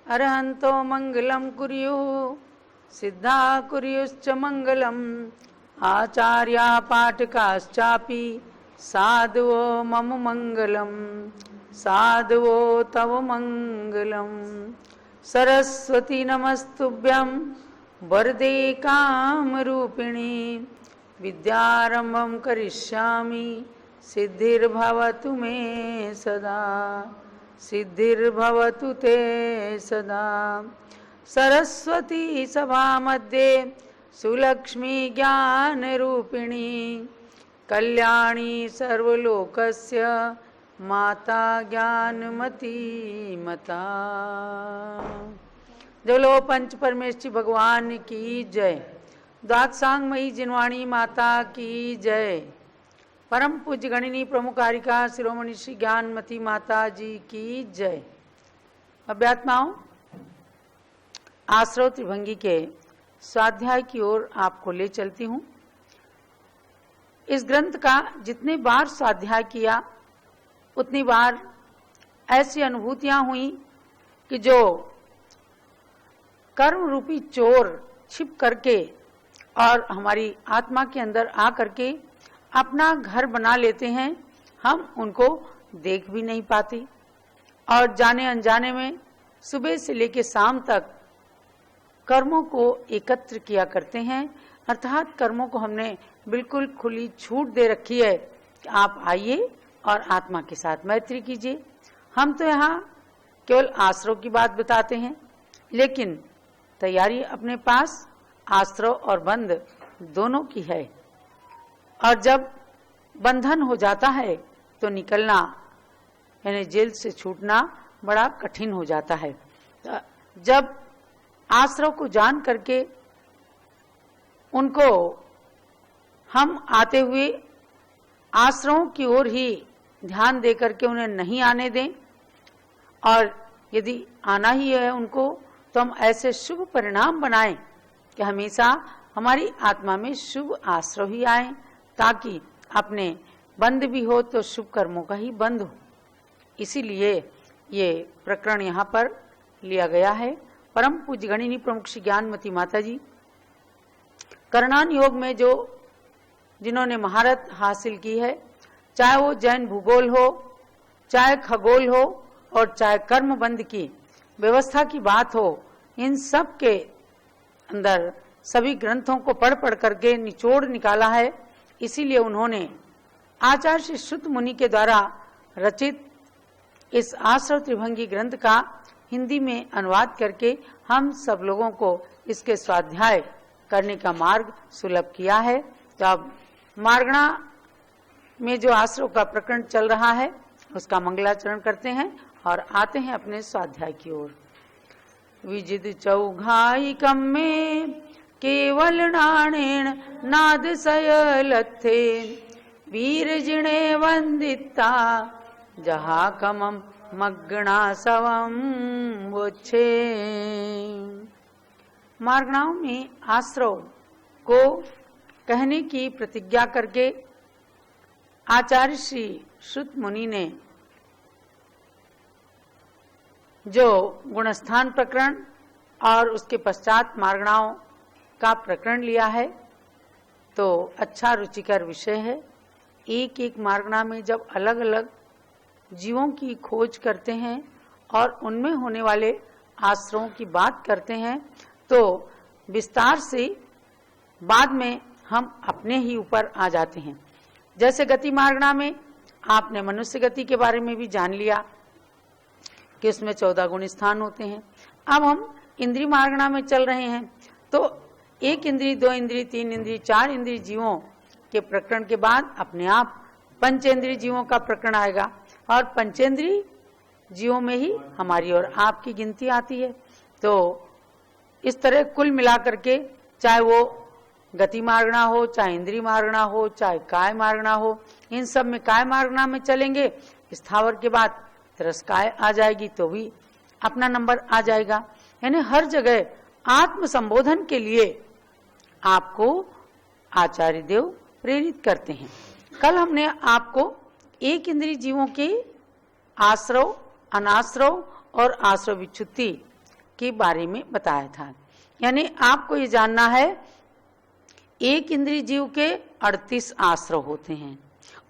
अरहन्तो मंगलम कुर्युः सिद्धा कुर्युश्च मंगलम आचार्या पाठकाश्चापि साधवो मम मंगलम साधवो तव मंगलम। सरस्वती नमस्तुभ्यं वरदे कामरूपिणी विद्यारंभं करिष्यामि सिद्धिर्भवतु मे सदा सिद्धिर्भवतु ते सदा। सरस्वती सभा मध्ये सुलक्ष्मी ज्ञान रूपिणी कल्याणी सर्वलोकस्य माता ज्ञानमती मता। बोलो पंच परमेश्वरी भगवान की जय। द्वादशांगमयी जिनवाणी माता की जय। परम पूज्य गणिनी प्रमुखारिका शिरोमणि श्री ज्ञानमती माता जी की जय। अभ्यात्माओं, आश्रव त्रिभंगी के स्वाध्याय की ओर आपको ले चलती हूँ। इस ग्रंथ का जितने बार स्वाध्याय किया उतनी बार ऐसी अनुभूतियां हुई कि जो कर्म रूपी चोर छिप करके और हमारी आत्मा के अंदर आ करके अपना घर बना लेते हैं, हम उनको देख भी नहीं पाते और जाने अनजाने में सुबह से लेकर शाम तक कर्मों को एकत्र किया करते हैं। अर्थात कर्मों को हमने बिल्कुल खुली छूट दे रखी है कि आप आइए और आत्मा के साथ मैत्री कीजिए। हम तो यहाँ केवल आश्रव की बात बताते हैं, लेकिन तैयारी अपने पास आश्रव और बंध दोनों की है। और जब बंधन हो जाता है तो निकलना यानी जेल से छूटना बड़ा कठिन हो जाता है। तो जब आश्रव को जान करके उनको हम आते हुए आश्रवों की ओर ही ध्यान दे करके उन्हें नहीं आने दें, और यदि आना ही है उनको तो हम ऐसे शुभ परिणाम बनाएं कि हमेशा हमारी आत्मा में शुभ आश्रव ही आए, ताकि अपने बंद भी हो तो शुभ कर्मों का ही बंद हो। इसीलिए ये प्रकरण यहाँ पर लिया गया है। परम पूज्य गणिनी प्रमुख श्री ज्ञानमती माता जी करणान योग में जो जिन्होंने महारत हासिल की है, चाहे वो जैन भूगोल हो, चाहे खगोल हो और चाहे कर्म बंद की व्यवस्था की बात हो, इन सब के अंदर सभी ग्रंथों को पढ़ पढ़ करके निचोड़ निकाला है। इसीलिए उन्होंने आचार्य श्री शुद्ध मुनि के द्वारा रचित इस आश्रव त्रिभंगी ग्रंथ का हिंदी में अनुवाद करके हम सब लोगों को इसके स्वाध्याय करने का मार्ग सुलभ किया है। तो अब मार्गणा में जो आश्रव का प्रकरण चल रहा है उसका मंगलाचरण करते हैं और आते हैं अपने स्वाध्याय की ओर। विजिद चौघाइकम में केवल नाणेन नाद सयलथे वीर जिणे वंदिता जहा कमम मग्गणा सवम वोच्छे। मार्गणाओं में आश्रव को कहने की प्रतिज्ञा करके आचार्य श्री श्रुत मुनि ने जो गुणस्थान प्रकरण और उसके पश्चात मार्गणाओं का प्रकरण लिया है, तो अच्छा रुचिकर विषय है। एक एक मार्गणा में जब अलग अलग जीवों की खोज करते हैं और उनमें होने वाले आश्रयों की बात करते हैं, तो विस्तार से बाद में हम अपने ही ऊपर आ जाते हैं। जैसे गति मार्गणा में आपने मनुष्य गति के बारे में भी जान लिया कि उसमें 14 गुण स्थान होते हैं। अब हम इंद्रिय मार्गणा में चल रहे हैं, तो 1 इंद्रिय, 2 इंद्रिय, 3 इंद्रिय, 4 इंद्रिय जीवों के प्रकरण के बाद अपने आप पंचेंद्रिय जीवों का प्रकरण आएगा, और पंचेंद्रिय जीवों में ही हमारी और आपकी गिनती आती है। तो इस तरह कुल मिलाकर के चाहे वो गति मार्गणा हो, चाहे इंद्रिय मार्गणा हो, चाहे काय मार्गणा हो, इन सब में काय मार्गणा में चलेंगे, स्थावर के बाद तिरस्कार आ जाएगी तो भी अपना नंबर आ जाएगा। यानी हर जगह आत्म संबोधन के लिए आपको आचार्य देव प्रेरित करते हैं। कल हमने आपको 1 इंद्रिय जीवों के आश्रव, अनाश्रव और आश्रव विच्छुत्ति के बारे में बताया था। यानी आपको ये जानना है, एक इंद्रिय जीव के 38 आश्रव होते हैं,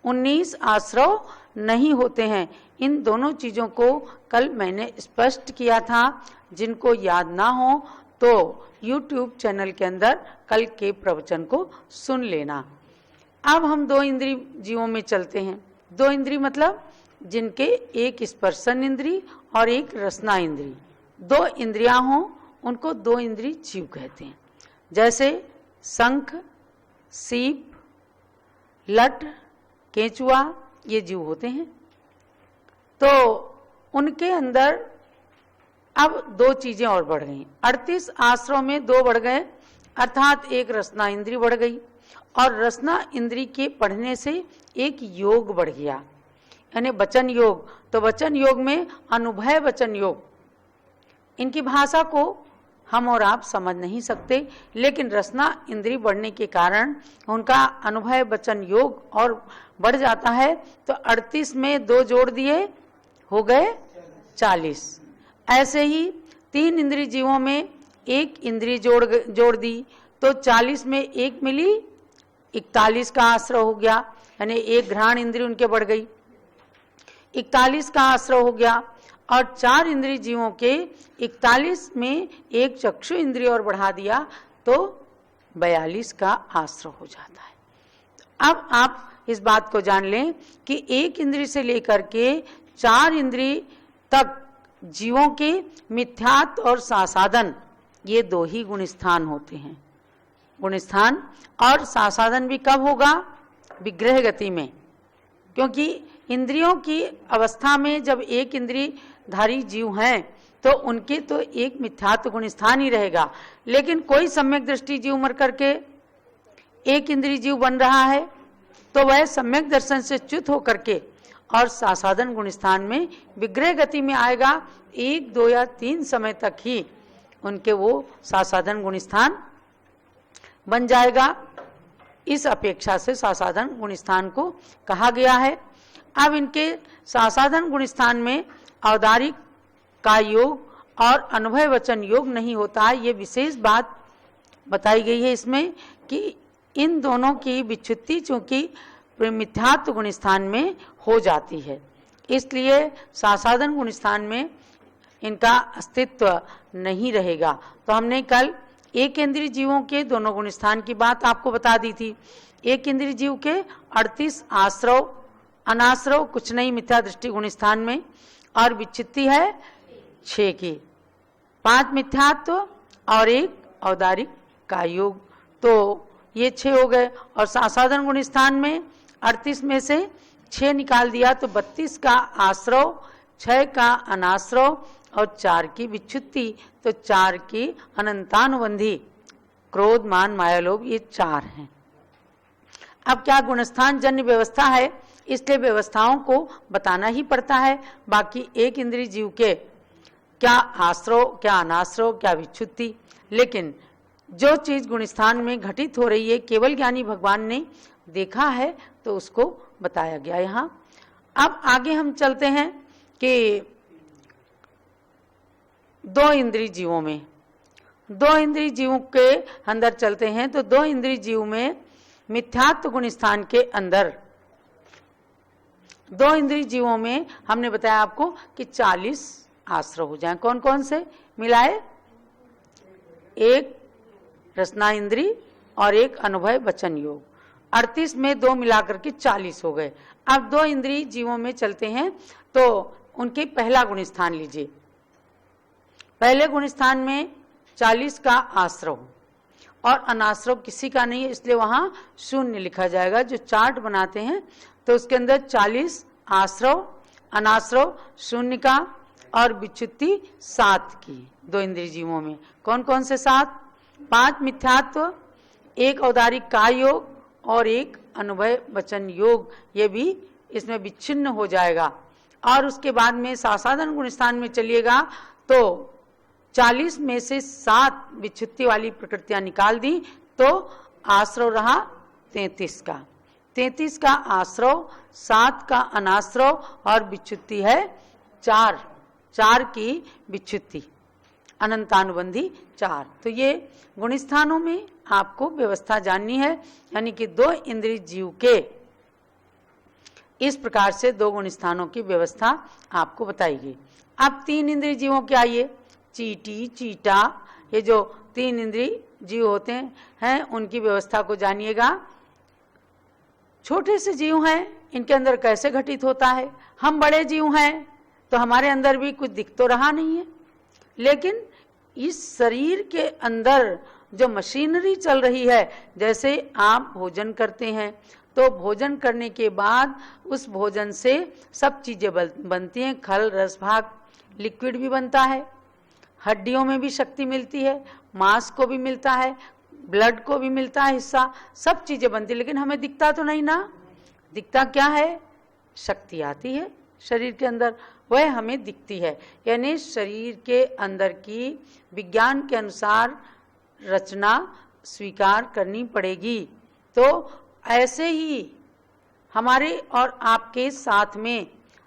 19 आश्रव नहीं होते हैं। इन दोनों चीजों को कल मैंने स्पष्ट किया था। जिनको याद ना हो तो YouTube चैनल के अंदर कल के प्रवचन को सुन लेना। अब हम 2 इंद्रिय जीवों में चलते हैं। 2 इंद्रिय मतलब जिनके एक स्पर्शन इंद्रिय और एक रसना इंद्रिय, 2 इंद्रियां हों उनको 2 इंद्रिय जीव कहते हैं। जैसे शंख, सीप, लठ, केंचुआ ये जीव होते हैं। तो उनके अंदर अब 2 चीजें और बढ़ गई। 38 आश्रव में 2 बढ़ गए, अर्थात एक रसना इंद्रिय बढ़ गई और रसना इंद्रिय के बढ़ने से एक योग बढ़ गया, यानी वचन योग। तो वचन योग में अनुभय वचन योग, इनकी भाषा को हम और आप समझ नहीं सकते, लेकिन रसना इंद्रिय बढ़ने के कारण उनका अनुभय वचन योग और बढ़ जाता है। तो 38 में 2 जोड़ दिए, हो गए 40। ऐसे ही 3 इंद्रिय जीवों में 1 इंद्रिय जोड़ दी तो 40 में 1 मिली, 41 का आश्रय हो गया, यानी 1 घ्राण इंद्रिय उनके बढ़ गई, 41 का आश्रय हो गया। और 4 इंद्रिय जीवों के 41 में 1 चक्षु इंद्रिय और बढ़ा दिया तो 42 का आश्रय हो जाता है। अब आप इस बात को जान लें कि 1 इंद्रिय से लेकर के 4 इंद्रिय तक जीवों के मिथ्यात्व और सासाधन, ये 2 ही गुणस्थान होते हैं। गुणस्थान और सासाधन भी कब होगा? विग्रह गति में, क्योंकि इंद्रियों की अवस्था में जब 1 इंद्रिय धारी जीव हैं तो उनके तो एक मिथ्यात्व गुणस्थान ही रहेगा। लेकिन कोई सम्यक दृष्टि जीव मर करके 1 इंद्रिय जीव बन रहा है तो वह सम्यक दर्शन से च्युत होकर के और सासाधन गुणस्थान में विग्रह गति में आएगा। 1, 2 या 3 समय तक ही उनके वो सासाधन गुणस्थान बन जाएगा। इस अपेक्षा से सासाधन गुणस्थान को कहा गया है। अब इनके सासाधन गुणस्थान में औदारिक का योग और अनुभय वचन योग नहीं होता है। ये विशेष बात बताई गई है इसमें कि इन दोनों की विच्छुत्ति चूंकि मिथ्यात्व गुणस्थान में हो जाती है, इसलिए सासाधन गुणस्थान में इनका अस्तित्व नहीं रहेगा। तो हमने कल 1 इंद्रिय जीवों के दोनों गुणस्थान की बात आपको बता दी थी। 1 इंद्रिय जीव के 38 आश्रव, अनाश्रव कुछ नहीं मिथ्या दृष्टि गुणस्थान में, और विच्छित्ति है 6 की, 5 मिथ्यात्व और 1 औदारिक का योग, तो ये 6 हो गए। और सासाधन गुणस्थान में 38 में से 6 निकाल दिया तो 32 का आश्रव, 6 का अनाश्रव और 4 की विच्छुत्ति, तो 4 की अनंतानुबंधी क्रोध, मान, माया, लोभ, ये 4 हैं। अब क्या गुणस्थान जन्य व्यवस्था है, इसलिए व्यवस्थाओं को बताना ही पड़ता है। बाकी 1 इंद्रिय जीव के क्या आश्रव, क्या अनाश्रव, क्या विच्छुत्ति, लेकिन जो चीज गुणस्थान में घटित हो रही है केवल ज्ञानी भगवान ने देखा है तो उसको बताया गया यहाँ। अब आगे हम चलते हैं कि 2 इंद्रिय जीवों में, 2 इंद्रिय जीवों के अंदर चलते हैं। तो 2 इंद्रिय जीव में मिथ्यात्व गुणस्थान के अंदर 2 इंद्रिय जीवों में हमने बताया आपको कि 40 आश्रय हो जाए। कौन कौन से मिलाए? 1 रसना इंद्रिय और 1 अनुभय वचन योग। 38 में 2 मिलाकर के 40 हो गए। अब 2 इंद्रिय जीवों में चलते हैं तो उनके पहला गुणस्थान लीजिए। पहले गुणस्थान में 40 का आश्रव और अनाश्रव किसी का नहीं है, इसलिए वहां 0 लिखा जाएगा। जो चार्ट बनाते हैं तो उसके अंदर 40 आश्रव, अनाश्रव 0 का और विच्छुत्ति 7 की। 2 इंद्रिय जीवों में कौन कौन से 7? 5 मिथ्यात्व, 1 औदारिक का योग और 1 अनुभय वचन योग, ये भी इसमें विच्छिन्न हो जाएगा। और उसके बाद में सासाधन गुणस्थान में चलिएगा तो 40 में से 7 विच्छुत्ति वाली प्रकृतियां निकाल दी तो आश्रव रहा 33 का। 33 का आश्रव, 7 का अनाश्रव और विच्छुत्ति है 4। 4 की विच्युति, अनंतानुबंधी 4। तो ये गुण स्थानों में आपको व्यवस्था जाननी है, यानी कि 2 इंद्रिय जीव के इस प्रकार से 2 गुण स्थानों की व्यवस्था आपको बताएगी। अब 3 इंद्रिय जीवों के आइए, चींटी, चीटा, ये जो 3 इंद्रिय जीव होते हैं उनकी व्यवस्था को जानिएगा। छोटे से जीव हैं, इनके अंदर कैसे घटित होता है। हम बड़े जीव हैं तो हमारे अंदर भी कुछ दिख तो रहा नहीं है, लेकिन इस शरीर के अंदर जो मशीनरी चल रही है, जैसे आप भोजन करते हैं तो भोजन करने के बाद उस भोजन से सब चीजें बनती हैं, खल, रस, भाग, लिक्विड भी बनता है, हड्डियों में भी शक्ति मिलती है, मांस को भी मिलता है, ब्लड को भी मिलता है हिस्सा, सब चीजें बनती है, लेकिन हमें दिखता तो नहीं ना। दिखता क्या है? शक्ति आती है शरीर के अंदर, वह हमें दिखती है। यानी शरीर के अंदर की विज्ञान के अनुसार रचना स्वीकार करनी पड़ेगी। तो ऐसे ही हमारे और आपके साथ में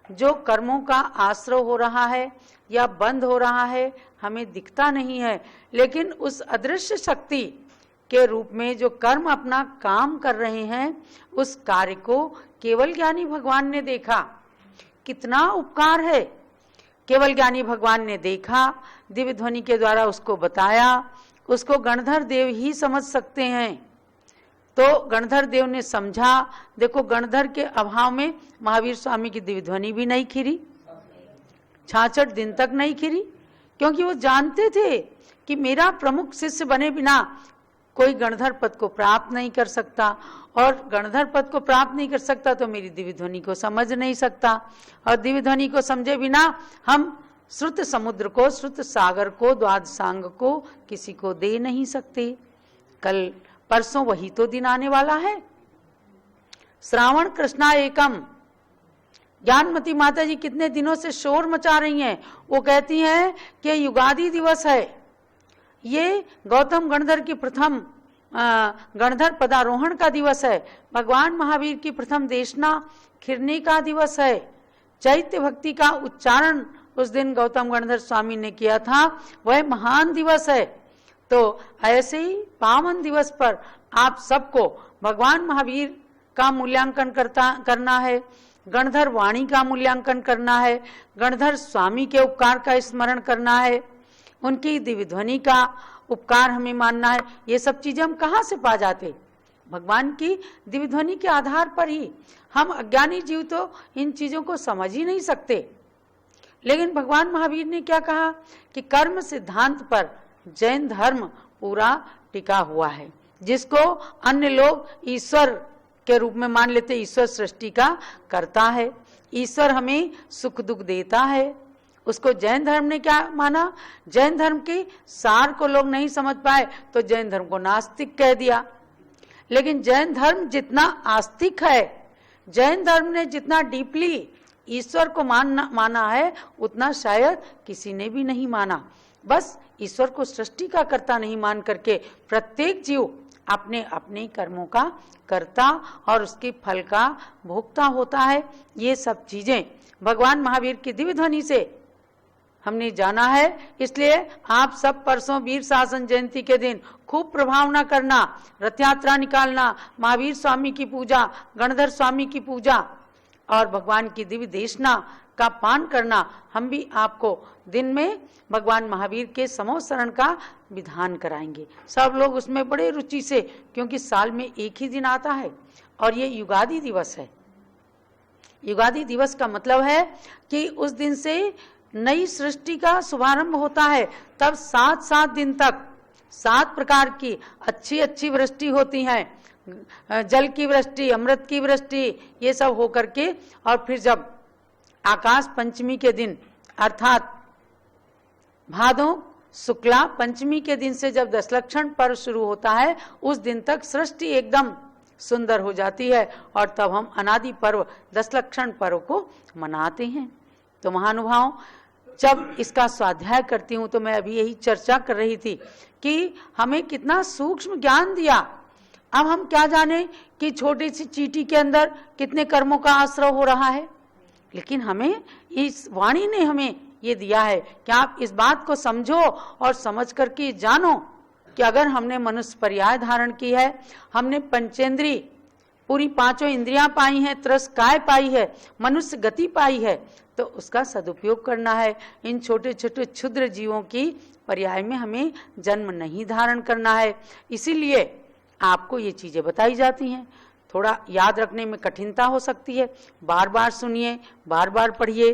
जो कर्मों का आश्रय हो रहा है या बंद हो रहा है, हमें दिखता नहीं है, लेकिन उस अदृश्य शक्ति के रूप में जो कर्म अपना काम कर रहे हैं, उस कार्य को केवल ज्ञानी भगवान ने देखा। कितना उपकार है! केवल ज्ञानी भगवान ने देखा, दिव्य ध्वनि के द्वारा उसको बताया, उसको गणधर देव ही समझ सकते हैं। तो गणधर देव ने समझा। देखो, गणधर के अभाव में महावीर स्वामी की दिव्य ध्वनि भी नहीं खिरी, 66 दिन तक नहीं खिरी, क्योंकि वो जानते थे कि मेरा प्रमुख शिष्य बने बिना कोई गणधर पद को प्राप्त नहीं कर सकता, और गणधर पद को प्राप्त नहीं कर सकता तो मेरी दिव्य ध्वनि को समझ नहीं सकता, और दिव्य ध्वनि को समझे बिना हम श्रुत समुद्र को, श्रुत सागर को, द्वादशांग को किसी को दे नहीं सकते। कल परसों वही तो दिन आने वाला है। श्रावण कृष्णा एकम। ज्ञानमती माता जी कितने दिनों से शोर मचा रही हैं। वो कहती हैं कि युगादि दिवस है, ये गौतम गणधर की प्रथम गणधर पदारोहण का दिवस है, भगवान महावीर की प्रथम देशना खिरने का दिवस है, चैत्य भक्ति का उच्चारण उस दिन गौतम गणधर स्वामी ने किया था, वह महान दिवस है। तो ऐसे ही पावन दिवस पर आप सबको भगवान महावीर का मूल्यांकन करना है, गणधर वाणी का मूल्यांकन करना है, गणधर स्वामी के उपकार का स्मरण करना है, उनकी दिव्य ध्वनि का उपकार हमें मानना है। ये सब चीजें हम कहाँ से पा जाते? भगवान की दिव्य ध्वनि के आधार पर ही। हम अज्ञानी जीव तो इन चीजों को समझ ही नहीं सकते, लेकिन भगवान महावीर ने क्या कहा कि कर्म सिद्धांत पर जैन धर्म पूरा टिका हुआ है, जिसको अन्य लोग ईश्वर के रूप में मान लेते। ईश्वर सृष्टि का करता है, ईश्वर हमें सुख दुख देता है, उसको जैन धर्म ने क्या माना? जैन धर्म के सार को लोग नहीं समझ पाए तो जैन धर्म को नास्तिक कह दिया। लेकिन जैन धर्म जितना आस्तिक है, जैन धर्म ने जितना डीपली ईश्वर को माना है, उतना शायद किसी ने भी नहीं माना। बस ईश्वर को सृष्टि का कर्ता नहीं मान करके प्रत्येक जीव अपने अपने कर्मों का कर्ता और उसके फल का भोक्ता होता है। ये सब चीजें भगवान महावीर की दिव्य ध्वनि से हमने जाना है। इसलिए आप सब परसों वीर शासन जयंती के दिन खूब प्रभावना करना, रथ यात्रा निकालना, महावीर स्वामी की पूजा, गणधर स्वामी की पूजा और भगवान की दिव्य देशना का पान करना। हम भी आपको दिन में भगवान महावीर के समोसरण का विधान कराएंगे। सब लोग उसमें बड़े रुचि से, क्योंकि साल में एक ही दिन आता है और ये युगादि दिवस है। युगादि दिवस का मतलब है कि उस दिन से नई सृष्टि का शुभारंभ होता है। तब 7 दिन तक 7 प्रकार की अच्छी अच्छी वृष्टि होती है, जल की वृष्टि, अमृत की वृष्टि, ये सब हो करके, और फिर जब आकाश पंचमी के दिन अर्थात भादो शुक्ला पंचमी के दिन से जब दशलक्षण पर्व शुरू होता है, उस दिन तक सृष्टि एकदम सुंदर हो जाती है और तब हम अनादि पर्व दशलक्षण पर्व को मनाते हैं। तो महानुभाव, जब इसका स्वाध्याय करती हूँ तो मैं अभी यही चर्चा कर रही थी कि हमें कितना सूक्ष्म ज्ञान दिया। अब हम क्या जाने कि छोटी सी चींटी के अंदर कितने कर्मों का आश्रय हो रहा है, लेकिन हमें इस वाणी ने हमें ये दिया है कि आप इस बात को समझो और समझ करके जानो कि अगर हमने मनुष्य पर्याय धारण की है, हमने पंचेंद्री पूरी पांचों इंद्रियां पाई हैं, त्रस काय पाई है, मनुष्य गति पाई है, तो उसका सदुपयोग करना है। इन छोटे छोटे क्षुद्र जीवों की पर्याय में हमें जन्म नहीं धारण करना है। इसीलिए आपको ये चीजें बताई जाती हैं। थोड़ा याद रखने में कठिनता हो सकती है, बार बार सुनिए, बार बार पढ़िए,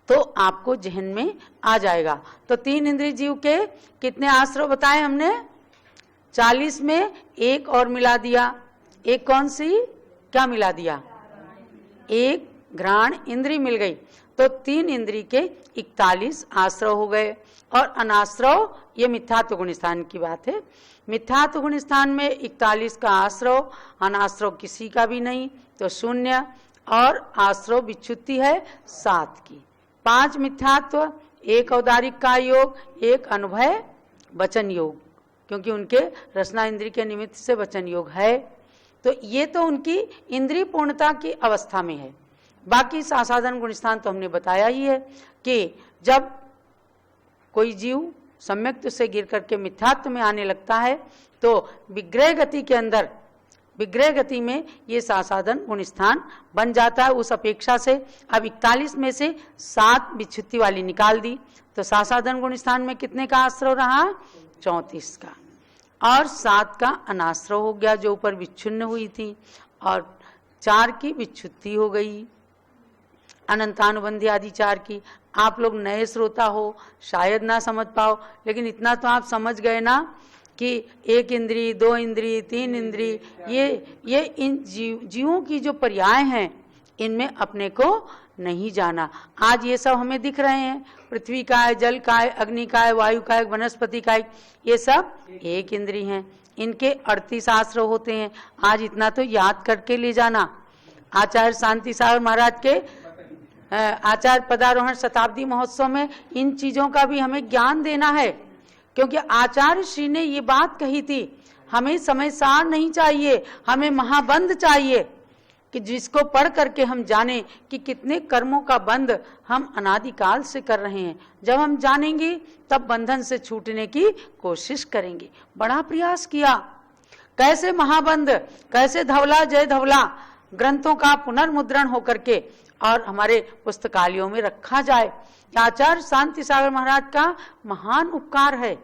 तो आपको जहन में आ जाएगा। तो 3 इंद्रिय जीव के कितने आश्रय बताए हमने? 40 में एक और मिला दिया। एक कौन सी? क्या मिला दिया? एक घ्राण इंद्री मिल गई, तो 3 इंद्री के 41 आश्रय हो गए। और अनाश्रव, ये मिथ्यात्व गुण स्थान की बात है। मिथ्यात्व गुण स्थान में 41 का आश्रव, अनाश्रव किसी का भी नहीं, तो 0। और आश्रव विच्युति है 7 की। 5 मिथ्यात्व, 1 औदारिक का योग, 1 अनुभय वचन योग, क्योंकि उनके रसना इंद्री के निमित्त से वचन योग है। तो ये तो उनकी इंद्रिय पूर्णता की अवस्था में है। बाकी साधारण गुण स्थान तो हमने बताया ही है कि जब कोई जीव सम्यक्त से गिर करके मिथ्यात्व में आने लगता है तो विग्रह गति के अंदर, विग्रह गति में ये साधारण गुण स्थान बन जाता है। उस अपेक्षा से अब 41 में से 7 विच्युति वाली निकाल दी, तो साधारण गुण स्थान में कितने का आश्रय रहा? 34 का। और 7 का अनाश्रय हो गया जो ऊपर विच्छिन्न हुई थी, और 4 की विच्युति हो गई, अनंतानुबंधी आदि 4 की। आप लोग नए श्रोता हो, शायद ना समझ पाओ, लेकिन इतना तो आप समझ गए ना कि 1 इंद्री, 2 इंद्री, 3 इंद्री, ये इन जीवों की जो पर्याय हैं, इनमें अपने को नहीं जाना। आज ये सब हमें दिख रहे हैं, पृथ्वी का है, जल का है, अग्नि का है, वायु का है, वनस्पति का है, ये सब 1 इंद्री हैं। इनके 38 आश्रय होते हैं। आज इतना तो याद करके ले जाना। आचार्य शांति सागर महाराज के आचार्य पदारोहण शताब्दी महोत्सव में इन चीजों का भी हमें ज्ञान देना है, क्योंकि आचार्य श्री ने ये बात कही थी, हमें समय सार नहीं चाहिए, हमें महाबंध चाहिए कि जिसको पढ़ करके हम जाने कि कितने कर्मों का बंध हम अनादिकाल से कर रहे हैं। जब हम जानेंगे तब बंधन से छूटने की कोशिश करेंगे। बड़ा प्रयास किया, कैसे महाबंध, कैसे धवला जय धवला ग्रंथों का पुनर्मुद्रण होकर के और हमारे पुस्तकालयों में रखा जाए। आचार्य शांति सागर महाराज का महान उपकार है,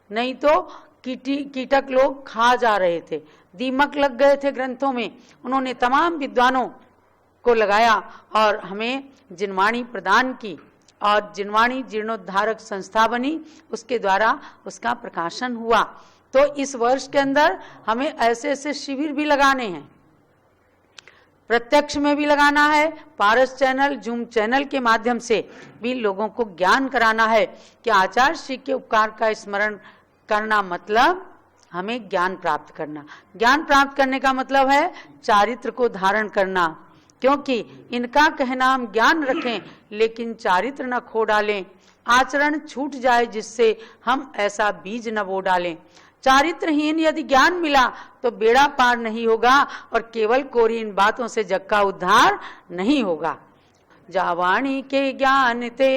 नहीं तो कीटक लोग खा जा रहे थे, दीमक लग गए थे ग्रंथों में। उन्होंने तमाम विद्वानों को लगाया और हमें जिनवाणी प्रदान की, और जिनवाणी जीर्णोद्धारक संस्था बनी, उसके द्वारा उसका प्रकाशन हुआ। तो इस वर्ष के अंदर हमें ऐसे ऐसे शिविर भी लगाने हैं, प्रत्यक्ष में भी लगाना है, पारस चैनल, जूम चैनल के माध्यम से भी लोगों को ज्ञान कराना है कि आचार्य श्री के उपकार का स्मरण करना मतलब हमें ज्ञान प्राप्त करना। ज्ञान प्राप्त करने का मतलब है चारित्र को धारण करना, क्योंकि इनका कहना हम ज्ञान रखें लेकिन चारित्र न खो डालें, आचरण छूट जाए जिससे हम ऐसा बीज न बो डालें। चारित्रहीन यदि ज्ञान मिला तो बेड़ा पार नहीं होगा, और केवल कोरी इन बातों से जग का उद्धार नहीं होगा। जावाणी के ज्ञान ते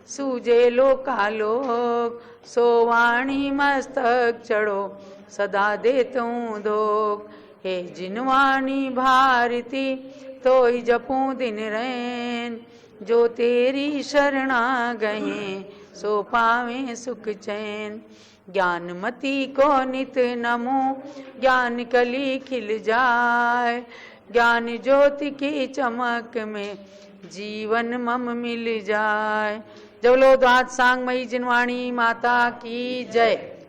सूझे लोकालोक, सोवाणी मस्तक चढ़ो सदा देतूं धोक। हे जिनवाणी भारती तोई जपूं दिन रैन, जो तेरी शरणा गए सो पावे सुख चैन। ज्ञानमती को नित नमो ज्ञान कली खिल जाए, ज्ञान ज्योति की चमक में जीवन मम मिल जाए। जब लो द्वाद सांग मई जिनवाणी माता की जय।